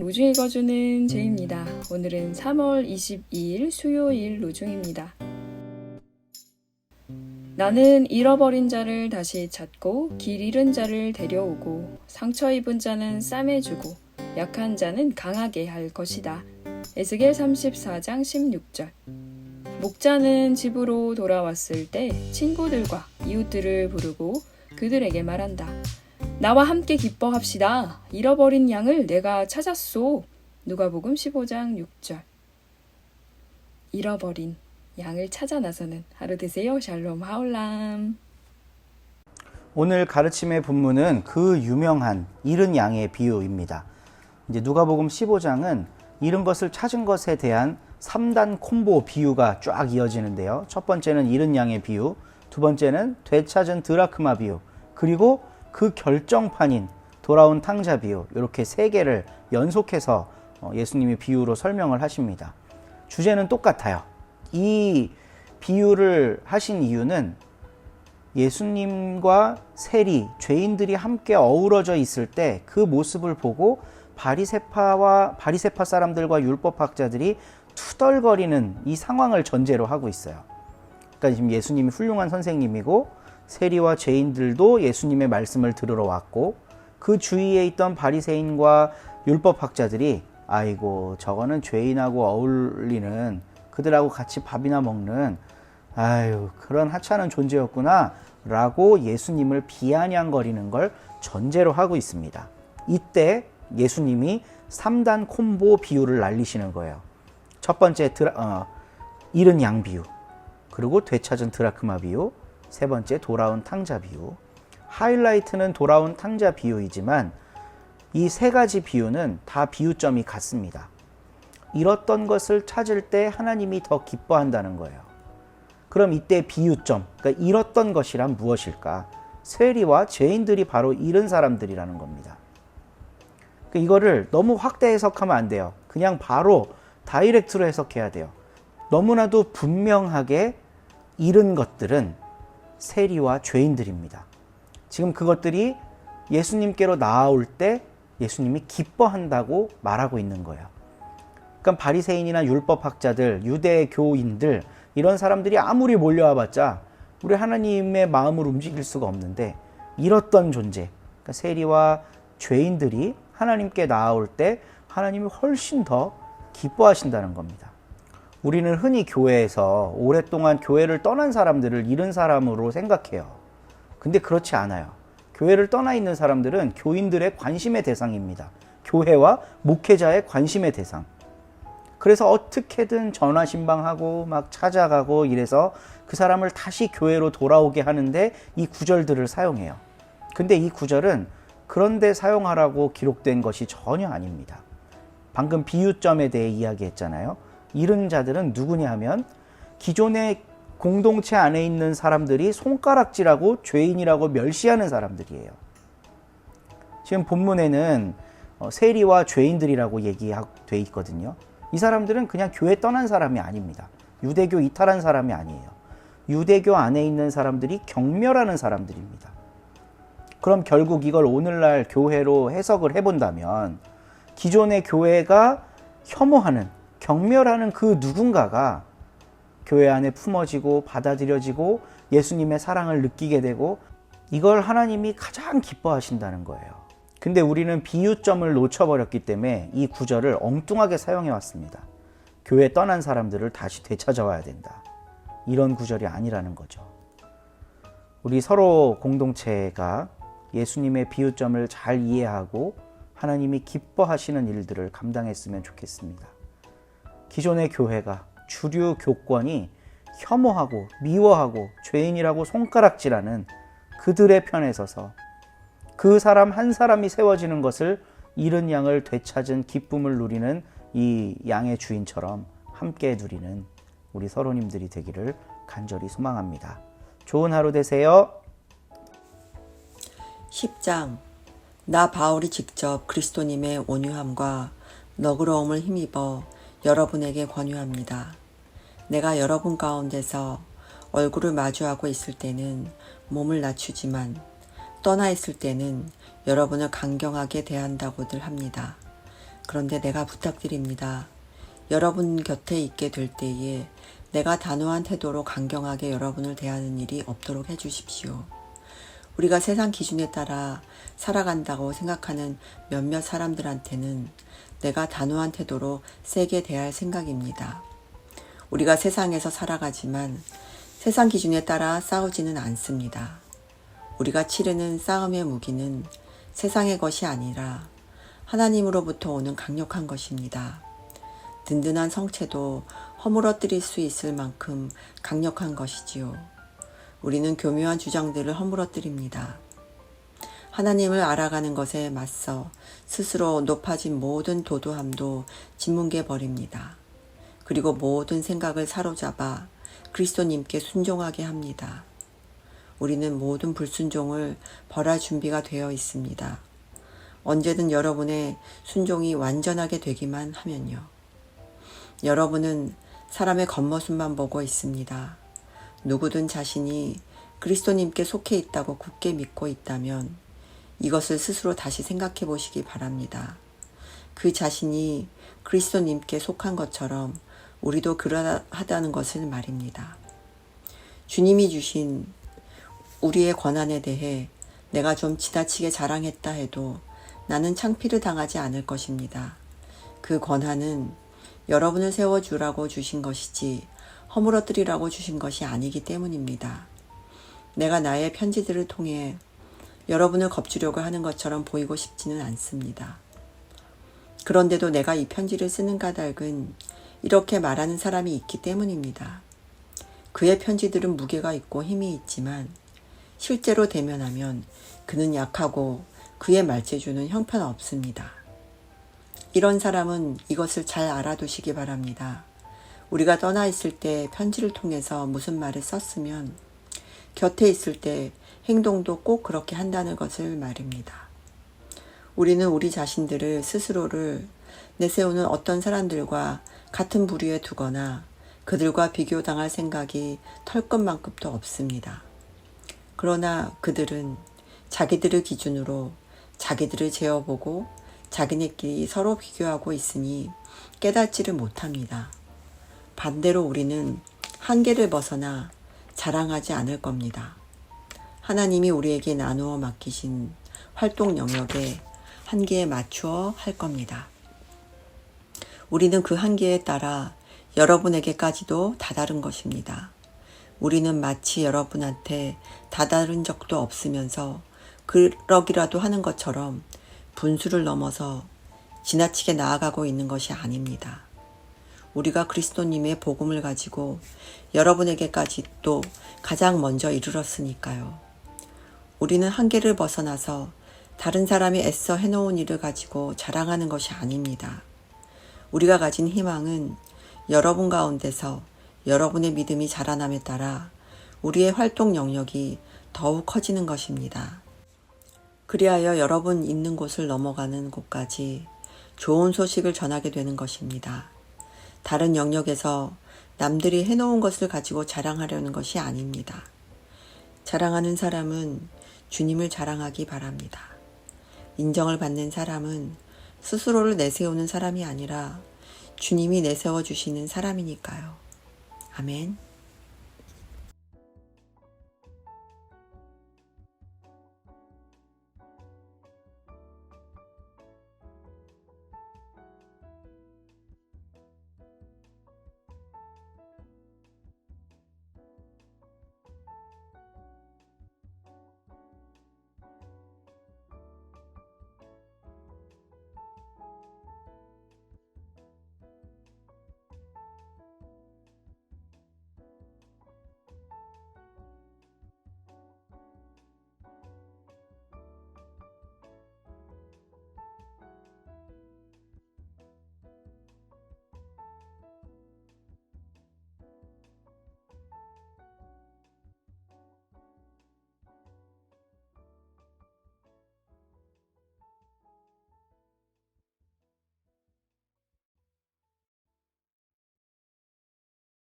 로중 읽어주는 제입니다. 오늘은 3월 22일 수요일 로중입니다. 나는 잃어버린 자를 다시 찾고 길 잃은 자를 데려오고 상처 입은 자는 싸매주고 약한 자는 강하게 할 것이다. 에스겔 34장 16절. 목자는 집으로 돌아왔을 때 친구들과 이웃들을 부르고 그들에게 말한다. 나와 함께 기뻐합시다. 잃어버린 양을 내가 찾았소. 누가복음 15장 6절. 잃어버린 양을 찾아 나서는 하루 되세요. 샬롬 하올람. 오늘 가르침의 본문은 그 유명한 잃은 양의 비유입니다. 이제 누가복음 15장은 잃은 것을 찾은 것에 대한 3단 콤보 비유가 쫙 이어지는데요. 첫 번째는 잃은 양의 비유, 두 번째는 되찾은 드라크마 비유, 그리고 그 결정판인 돌아온 탕자 비유, 이렇게 세 개를 연속해서 예수님이 비유로 설명을 하십니다. 주제는 똑같아요. 이 비유를 하신 이유는 예수님과 세리, 죄인들이 함께 어우러져 있을 때 그 모습을 보고 바리새파 사람들과 율법학자들이 투덜거리는 이 상황을 전제로 하고 있어요. 그러니까 지금 예수님이 훌륭한 선생님이고 세리와 죄인들도 예수님의 말씀을 들으러 왔고 그 주위에 있던 바리새인과 율법학자들이 아이고 저거는 죄인하고 어울리는 그들하고 같이 밥이나 먹는 아유 그런 하찮은 존재였구나 라고 예수님을 비아냥거리는 걸 전제로 하고 있습니다. 이때 예수님이 3단 콤보 비유를 날리시는 거예요. 첫 번째 잃은 양 비유, 그리고 되찾은 드라크마 비유, 세 번째 돌아온 탕자 비유. 하이라이트는 돌아온 탕자 비유이지만 이 세 가지 비유는 다 비유점이 같습니다. 잃었던 것을 찾을 때 하나님이 더 기뻐한다는 거예요. 그럼 이때 비유점, 그러니까 잃었던 것이란 무엇일까? 세리와 죄인들이 바로 잃은 사람들이라는 겁니다. 이거를 너무 확대 해석하면 안 돼요. 그냥 바로 다이렉트로 해석해야 돼요. 너무나도 분명하게 잃은 것들은 세리와 죄인들입니다. 지금 그것들이 예수님께로 나아올 때 예수님이 기뻐한다고 말하고 있는 거예요. 그러니까 바리새인이나 율법학자들, 유대교인들 이런 사람들이 아무리 몰려와봤자 우리 하나님의 마음을 움직일 수가 없는데 잃었던 존재, 그러니까 세리와 죄인들이 하나님께 나아올 때 하나님이 훨씬 더 기뻐하신다는 겁니다. 우리는 흔히 교회에서 오랫동안 교회를 떠난 사람들을 잃은 사람으로 생각해요. 근데 그렇지 않아요. 교회를 떠나 있는 사람들은 교인들의 관심의 대상입니다. 교회와 목회자의 관심의 대상. 그래서 어떻게든 전화신방하고 막 찾아가고 이래서 그 사람을 다시 교회로 돌아오게 하는데 이 구절들을 사용해요. 근데 이 구절은 그런데 사용하라고 기록된 것이 전혀 아닙니다. 방금 비유점에 대해 이야기했잖아요. 잃은 자들은 누구냐 하면 기존의 공동체 안에 있는 사람들이 손가락질하고 죄인이라고 멸시하는 사람들이에요. 지금 본문에는 세리와 죄인들이라고 얘기돼 있거든요. 이 사람들은 그냥 교회 떠난 사람이 아닙니다. 유대교 이탈한 사람이 아니에요. 유대교 안에 있는 사람들이 경멸하는 사람들입니다. 그럼 결국 이걸 오늘날 교회로 해석을 해본다면 기존의 교회가 혐오하는, 경멸하는 그 누군가가 교회 안에 품어지고 받아들여지고 예수님의 사랑을 느끼게 되고 이걸 하나님이 가장 기뻐하신다는 거예요. 근데 우리는 비유점을 놓쳐버렸기 때문에 이 구절을 엉뚱하게 사용해 왔습니다. 교회 떠난 사람들을 다시 되찾아와야 된다. 이런 구절이 아니라는 거죠. 우리 서로 공동체가 예수님의 비유점을 잘 이해하고 하나님이 기뻐하시는 일들을 감당했으면 좋겠습니다. 기존의 교회가 주류 교권이 혐오하고 미워하고 죄인이라고 손가락질하는 그들의 편에 서서 그 사람 한 사람이 세워지는 것을 잃은 양을 되찾은 기쁨을 누리는 이 양의 주인처럼 함께 누리는 우리 서로님들이 되기를 간절히 소망합니다. 좋은 하루 되세요. 10장. 나 바울이 직접 그리스도님의 온유함과 너그러움을 힘입어 여러분에게 권유합니다. 내가 여러분 가운데서 얼굴을 마주하고 있을 때는 몸을 낮추지만 떠나 있을 때는 여러분을 강경하게 대한다고들 합니다. 그런데 내가 부탁드립니다. 여러분 곁에 있게 될 때에 내가 단호한 태도로 강경하게 여러분을 대하는 일이 없도록 해주십시오. 우리가 세상 기준에 따라 살아간다고 생각하는 몇몇 사람들한테는 내가 단호한 태도로 세게 대할 생각입니다. 우리가 세상에서 살아가지만 세상 기준에 따라 싸우지는 않습니다. 우리가 치르는 싸움의 무기는 세상의 것이 아니라 하나님으로부터 오는 강력한 것입니다. 든든한 성체도 허물어뜨릴 수 있을 만큼 강력한 것이지요. 우리는 교묘한 주장들을 허물어뜨립니다. 하나님을 알아가는 것에 맞서 스스로 높아진 모든 도도함도 짓뭉개 버립니다. 그리고 모든 생각을 사로잡아 그리스도님께 순종하게 합니다. 우리는 모든 불순종을 벌할 준비가 되어 있습니다. 언제든 여러분의 순종이 완전하게 되기만 하면요. 여러분은 사람의 겉모습만 보고 있습니다. 누구든 자신이 그리스도님께 속해 있다고 굳게 믿고 있다면 이것을 스스로 다시 생각해 보시기 바랍니다. 그 자신이 그리스도님께 속한 것처럼 우리도 그러하다는 것을 말입니다. 주님이 주신 우리의 권한에 대해 내가 좀 지나치게 자랑했다 해도 나는 창피를 당하지 않을 것입니다. 그 권한은 여러분을 세워주라고 주신 것이지 허물어뜨리라고 주신 것이 아니기 때문입니다. 내가 나의 편지들을 통해 여러분을 겁주려고 하는 것처럼 보이고 싶지는 않습니다. 그런데도 내가 이 편지를 쓰는 까닭은 이렇게 말하는 사람이 있기 때문입니다. 그의 편지들은 무게가 있고 힘이 있지만 실제로 대면하면 그는 약하고 그의 말재주는 형편없습니다. 이런 사람은 이것을 잘 알아두시기 바랍니다. 우리가 떠나 있을 때 편지를 통해서 무슨 말을 썼으면 곁에 있을 때 행동도 꼭 그렇게 한다는 것을 말입니다. 우리는 우리 자신들을 스스로를 내세우는 어떤 사람들과 같은 부류에 두거나 그들과 비교당할 생각이 털끝만큼도 없습니다. 그러나 그들은 자기들을 기준으로 자기들을 재어보고 자기네끼리 서로 비교하고 있으니 깨닫지를 못합니다. 반대로 우리는 한계를 벗어나 자랑하지 않을 겁니다. 하나님이 우리에게 나누어 맡기신 활동 영역에 한계에 맞추어 할 겁니다. 우리는 그 한계에 따라 여러분에게까지도 다다른 것입니다. 우리는 마치 여러분한테 다다른 적도 없으면서 그러기라도 하는 것처럼 분수를 넘어서 지나치게 나아가고 있는 것이 아닙니다. 우리가 그리스도님의 복음을 가지고 여러분에게까지 또 가장 먼저 이르렀으니까요. 우리는 한계를 벗어나서 다른 사람이 애써 해놓은 일을 가지고 자랑하는 것이 아닙니다. 우리가 가진 희망은 여러분 가운데서 여러분의 믿음이 자라남에 따라 우리의 활동 영역이 더욱 커지는 것입니다. 그리하여 여러분 있는 곳을 넘어가는 곳까지 좋은 소식을 전하게 되는 것입니다. 다른 영역에서 남들이 해놓은 것을 가지고 자랑하려는 것이 아닙니다. 자랑하는 사람은 주님을 자랑하기 바랍니다. 인정을 받는 사람은 스스로를 내세우는 사람이 아니라 주님이 내세워 주시는 사람이니까요. 아멘.